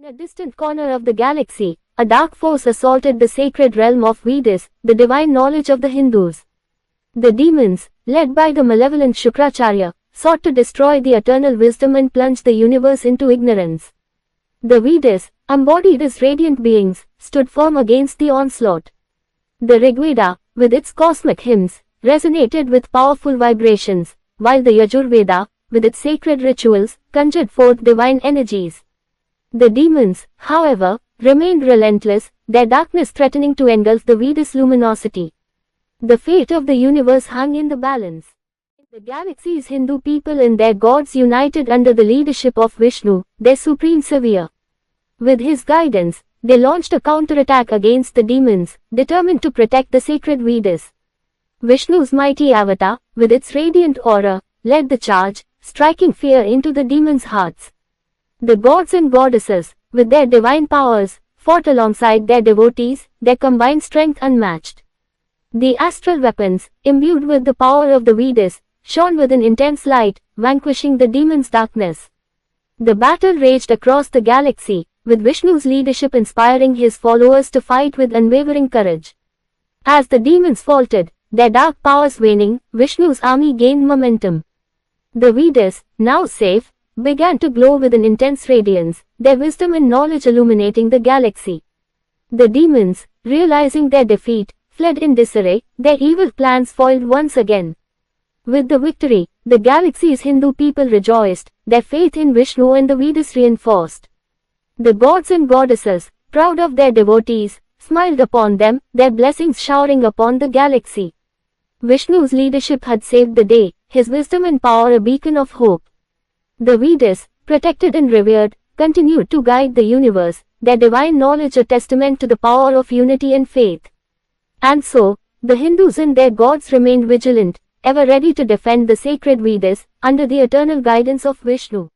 In a distant corner of the galaxy, a dark force assaulted the sacred realm of Vedas, the divine knowledge of the Hindus. The demons, led by the malevolent Shukracharya, sought to destroy the eternal wisdom and plunge the universe into ignorance. The Vedas, embodied as radiant beings, stood firm against the onslaught. The Rigveda, with its cosmic hymns, resonated with powerful vibrations, while the Yajurveda, with its sacred rituals, conjured forth divine energies. The demons, however, remained relentless, their darkness threatening to engulf the Vedas' luminosity. The fate of the universe hung in the balance. The galaxy's Hindu people and their gods united under the leadership of Vishnu, their supreme savior. With his guidance, they launched a counterattack against the demons, determined to protect the sacred Vedas. Vishnu's mighty avatar, with its radiant aura, led the charge, striking fear into the demons' hearts. The gods and goddesses, with their divine powers, fought alongside their devotees, their combined strength unmatched. The astral weapons, imbued with the power of the Vedas, shone with an intense light, vanquishing the demons' darkness. The battle raged across the galaxy, with Vishnu's leadership inspiring his followers to fight with unwavering courage. As the demons faltered, their dark powers waning, Vishnu's army gained momentum. The Vedas, now safe, began to glow with an intense radiance, their wisdom and knowledge illuminating the galaxy. The demons, realizing their defeat, fled in disarray, their evil plans foiled once again. With the victory, the galaxy's Hindu people rejoiced, their faith in Vishnu and the Vedas reinforced. The gods and goddesses, proud of their devotees, smiled upon them, their blessings showering upon the galaxy. Vishnu's leadership had saved the day, his wisdom and power a beacon of hope. The Vedas, protected and revered, continued to guide the universe, their divine knowledge a testament to the power of unity and faith. And so, the Hindus and their gods remained vigilant, ever ready to defend the sacred Vedas, under the eternal guidance of Vishnu.